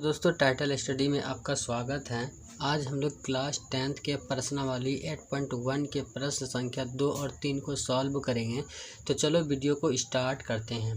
दोस्तों title study में आपका स्वागत है। आज हम लोग क्लास 10th के प्रश्नावली 8.1 के प्रश्न संख्या 2 और 3 को सॉल्व करेंगे। तो चलो वीडियो को स्टार्ट करते हैं।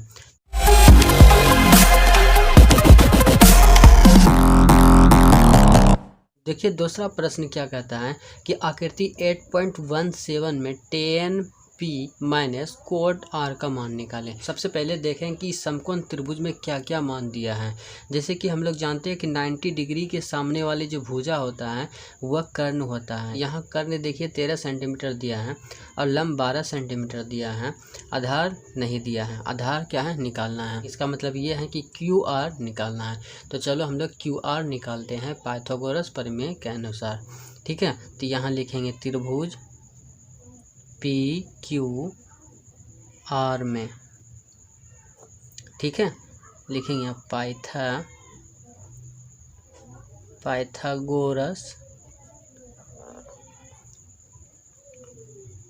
देखिए दूसरा प्रश्न क्या कहता है कि आकृति 8.17 में tan P minus cot R का मान निकालें। सबसे पहले देखें कि समकोण त्रिभुज में क्या क्या मान दिया है। जैसे कि हम लोग जानते हैं कि 90 डिग्री के सामने वाले जो भुजा होता है वह कर्ण होता है। यहाँ कर्ण देखिए 13 सेंटीमीटर दिया है और लंब 12 सेंटीमीटर दिया है। आधार नहीं दिया है। आधार क्या है निकालना है। इसका मतलब ये है कि QR निकालना है। तो चलो हम लोग QR निकालते हैं पाइथागोरस प्रमेय के अनुसार। ठीक है, तो यहाँ लिखेंगे त्रिभुज PQR में। ठीक है, लिखेंगे पाइथागोरस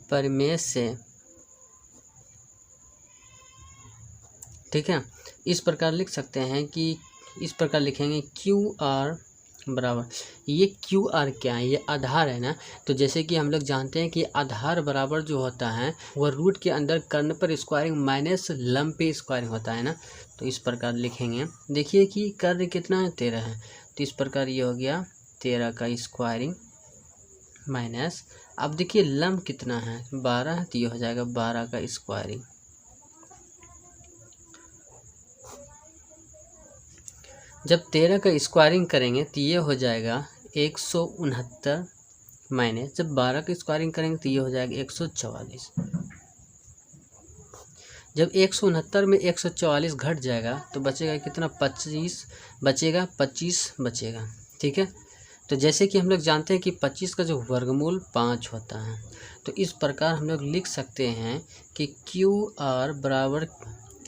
प्रमेय से। ठीक है, इस प्रकार लिख सकते हैं कि इस प्रकार लिखेंगे QR बराबर, ये QR क्या है, ये आधार है ना। तो जैसे कि हम लोग जानते हैं कि आधार बराबर जो होता है वह रूट के अंदर कर्ण पर स्क्वायरिंग माइनस लंब पे स्क्वायरिंग होता है ना। तो इस प्रकार लिखेंगे। देखिए कि कर्ण कितना है 13 है, तो इस प्रकार ये हो गया 13 का स्क्वायरिंग माइनस, अब देखिए लंब कितना है 12 है, तो ये हो जाएगा 12 का स्क्वायरिंग। जब 13 का स्क्वायरिंग करेंगे तो ये हो जाएगा 169 माइनस, जब 12 का स्क्वायरिंग करेंगे तो ये हो जाएगा 144। जब 169 में 144 घट जाएगा तो बचेगा कितना 25 बचेगा, 25 बचेगा। ठीक है, तो जैसे कि हम लोग जानते हैं कि 25 का जो वर्गमूल 5 होता है, तो इस प्रकार हम लोग लिख सकते हैं कि QR बराबर।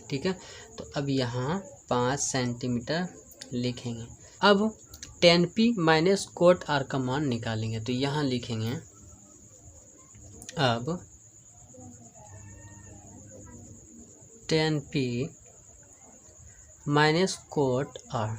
ठीक है, तो अब यहाँ 5 सेंटीमीटर लिखेंगे। अब tan P minus cot R का मान निकालेंगे। तो यहाँ लिखेंगे अब tan P minus cot R।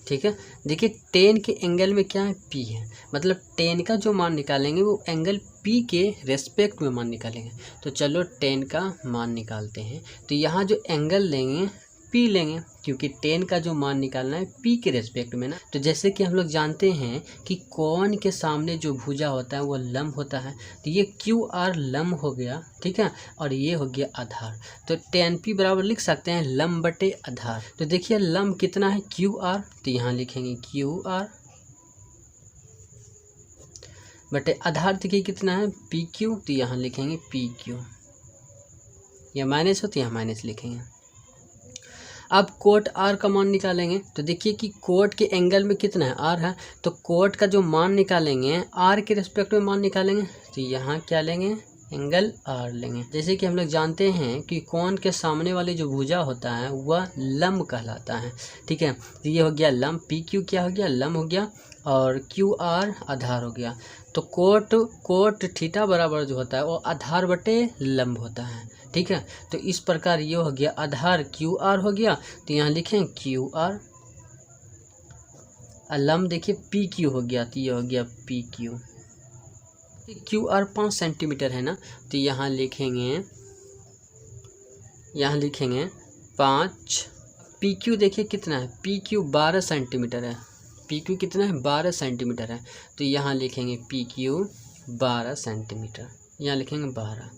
ठीक है, देखिए tan के एंगल में क्या है P है, मतलब tan का जो मान निकालेंगे वो एंगल P के रेस्पेक्ट में मान निकालेंगे। तो चलो tan का मान निकालते हैं। तो यहाँ जो एंगल लेंगे P लेंगे, क्योंकि tan का जो मान निकालना है P के रेस्पेक्ट में ना। तो जैसे कि हम लोग जानते हैं कि कोण के सामने जो भुजा होता है वो लंब होता है, तो ये QR लंब हो गया। ठीक है, और ये हो गया आधार। तो tan P बराबर लिख सकते हैं लंब बटे आधार। तो देखिए लंब कितना है QR, तो यहाँ लिखेंगे QR बटे आधार देखिए कितना है PQ, तो यहाँ लिखेंगे PQ। या माइनस हो तो यहाँ माइनस लिखेंगे। अब कोट R का मान निकालेंगे। तो देखिए कि कोट के एंगल में कितना है R है, तो कोट का जो मान निकालेंगे R के रिस्पेक्ट में मान निकालेंगे। तो यहाँ क्या लेंगे एंगल R लेंगे। जैसे कि हम लोग जानते हैं कि कोण के सामने वाली जो भुजा होता है वह लंब कहलाता है। ठीक है, तो ये हो गया लंब, PQ क्या हो गया लंब हो गया, और QR आधार हो गया। तो कोट थीटा बराबर जो होता है वो आधार बटे लंब होता है। ठीक है, तो इस प्रकार ये हो गया आधार QR हो गया। तो यहाँ लिखें QR, लंब देखिए PQ हो गया, तो ये हो गया PQ। QR 5 सेंटीमीटर है ना, तो यहाँ लिखेंगे 5। PQ देखिए कितना है PQ 12 सेंटीमीटर है। PQ कितना है 12 सेंटीमीटर है, तो यहाँ लिखेंगे PQ 12 सेंटीमीटर। यहाँ लिखेंगे 12,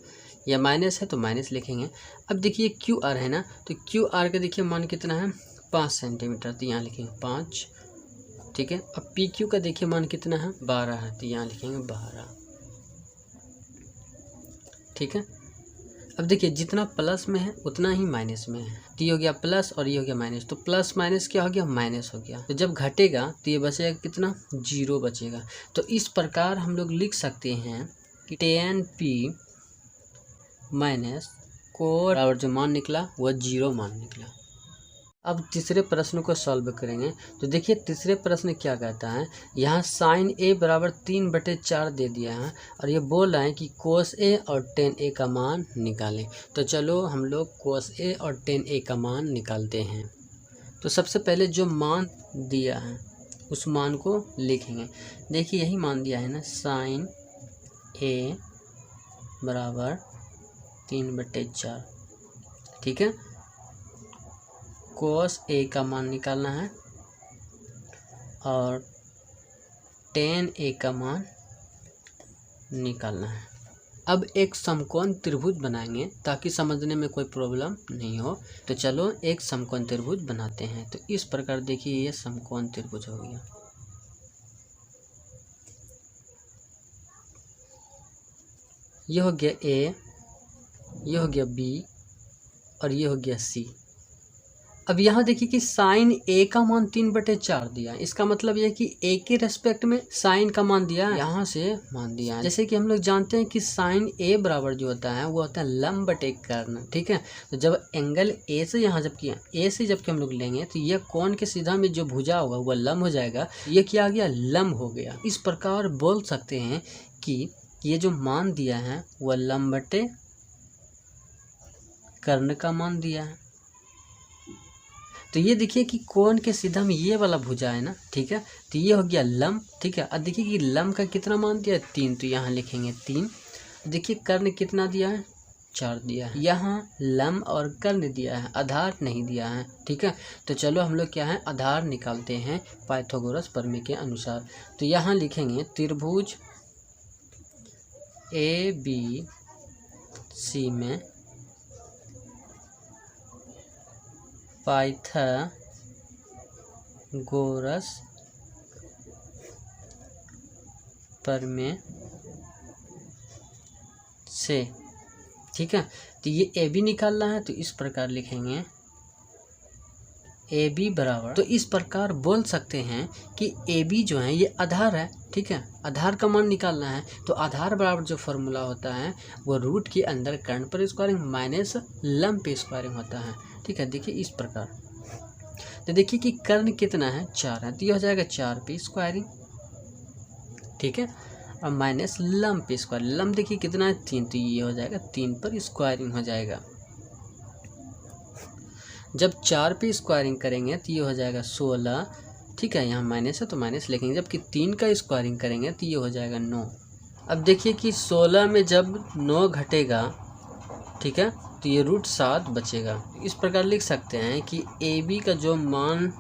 या माइनस है तो माइनस लिखेंगे। अब देखिए QR है ना, तो QR का देखिए मान कितना है 5 सेंटीमीटर, तो यहाँ लिखेंगे 5। ठीक है, अब PQ का देखिए मान कितना है 12 है, तो यहाँ लिखेंगे 12। ठीक है, अब देखिए जितना प्लस में है उतना ही माइनस में है, तो ये हो गया प्लस और ये हो गया माइनस। तो प्लस माइनस क्या हो गया माइनस हो गया। तो जब घटेगा तो ये बचेगा कितना 0 बचेगा। तो इस प्रकार हम लोग लिख सकते हैं कि tan P माइनस कोट और जो मान निकला वह 0 मान निकला। अब तीसरे प्रश्न को सॉल्व करेंगे। तो देखिए तीसरे प्रश्न क्या कहता है, यहाँ साइन A बराबर 3/4 दे दिया है और ये बोल रहा है कि कोस A और टेन A का मान निकालें। तो चलो हम लोग कोस A और टेन A का मान निकालते हैं। तो सबसे पहले जो मान दिया है उस मान को लिखेंगे। देखिए यही मान दिया है ना, साइन ए बराबर 3/4, ठीक है। कोस ए का मान निकालना है और टेन ए का मान निकालना है। अब एक समकोण त्रिभुज बनाएंगे ताकि समझने में कोई प्रॉब्लम नहीं हो। तो चलो एक समकोण त्रिभुज बनाते हैं। तो इस प्रकार देखिए ये समकोण त्रिभुज हो गया। ये हो गया ए, ये हो गया बी और ये हो गया सी। अब यहाँ देखिए कि साइन ए का मान 3/4 दिया है। इसका मतलब यह कि ए के रेस्पेक्ट में साइन का मान दिया है, यहाँ से मान दिया है। जैसे कि हम लोग जानते हैं कि साइन ए बराबर जो होता है वो होता है लंब बटे कर्ण, ठीक है। तो जब एंगल ए से यहाँ जब किया ए से जबकि हम लोग लेंगे तो यह कोण के सीधा में जो भुजा होगा वह लंब हो जाएगा। ये क्या आ गया, लंब हो गया। इस प्रकार बोल सकते हैं कि ये जो मान दिया है वह लंब बटे कर्ण का मान दिया है। तो ये देखिए कि कोण के सीधा में ये वाला भुजा है ना, ठीक है। तो ये हो गया लंब, ठीक है। अब देखिए कि लंब का कितना मान दिया है, 3, तो यहाँ लिखेंगे 3। देखिए कर्ण कितना दिया है, 4 दिया है। यहाँ लंब और कर्ण दिया है, आधार नहीं दिया है, ठीक है। तो चलो हम लोग क्या है, आधार निकालते हैं पाइथागोरस प्रमेय के अनुसार। तो यहाँ लिखेंगे त्रिभुज ए बी सी में पाइथागोरस प्रमेय से, ठीक है। तो ये ए बी निकालना है, तो इस प्रकार लिखेंगे ए बी बराबर। तो इस प्रकार बोल सकते हैं कि ए बी जो है ये आधार है, ठीक है। आधार का मान निकालना है तो आधार बराबर जो फॉर्मूला होता है वो रूट के अंदर कर्ण पर स्क्वायरिंग माइनस लंब पे स्क्वायरिंग होता है, ठीक है। देखिए इस प्रकार, तो देखिए कि कर्ण कितना है, 4 है, तो ये हो जाएगा 4 पे स्क्वायरिंग, ठीक है। और माइनस लंब पे स्क्वायर, लंब देखिए कितना है, 3, तो ये हो जाएगा 3 पर स्क्वायरिंग हो जाएगा। जब 4 पे स्क्वायरिंग करेंगे तो ये हो जाएगा 16, ठीक है। यहाँ माइनस है तो माइनस लिखेंगे। जबकि 3 का स्क्वायरिंग करेंगे तो ये हो जाएगा 9। अब देखिए कि 16 में जब 9 घटेगा, ठीक है, तो ये √7 बचेगा। इस प्रकार लिख सकते हैं कि ए बी का जो मान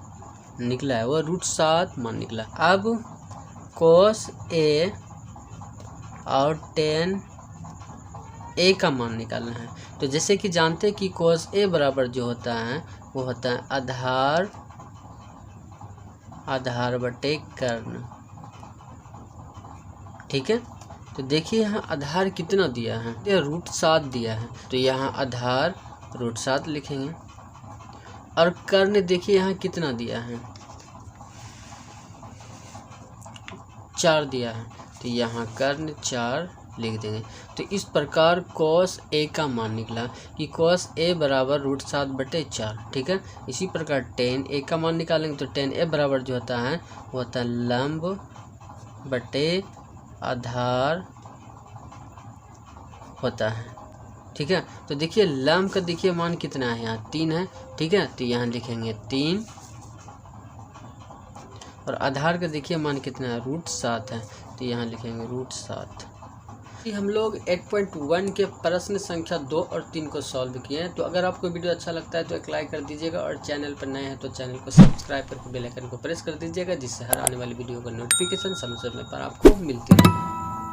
निकला है वो √7 मान निकला। अब कोस ए और टेन ए का मान निकालना है। तो जैसे कि जानते हैं कि कोस ए बराबर जो होता है वो होता है आधार बटे कर्ण, ठीक है। तो देखिए यहाँ आधार कितना दिया है, ये √7 दिया है, तो यहाँ आधार √7 लिखेंगे। और कर्ण देखिए यहाँ कितना दिया है, 4 दिया है, तो यहाँ कर्ण 4 लिख देंगे। तो इस प्रकार कोस ए का मान निकला कि कोस ए बराबर √7/4, ठीक है। इसी प्रकार टेन ए का मान निकालेंगे तो टेन ए बराबर जो होता है वो होता है लंब बटे आधार होता है, ठीक है। तो देखिए लंब का देखिए मान कितना है, यहाँ 3 है, ठीक है। तो यहाँ लिखेंगे 3 और आधार का देखिए मान कितना है, √7 है, तो यहाँ लिखेंगे √7। हम लोग 8.1 के प्रश्न संख्या 2 और 3 को सॉल्व किए हैं। तो अगर आपको वीडियो अच्छा लगता है तो एक लाइक कर दीजिएगा और चैनल पर नए हैं तो चैनल को सब्सक्राइब करके बेल आइकन को प्रेस कर दीजिएगा, जिससे हर आने वाली वीडियो का नोटिफिकेशन समय समय पर आपको मिलती रहे।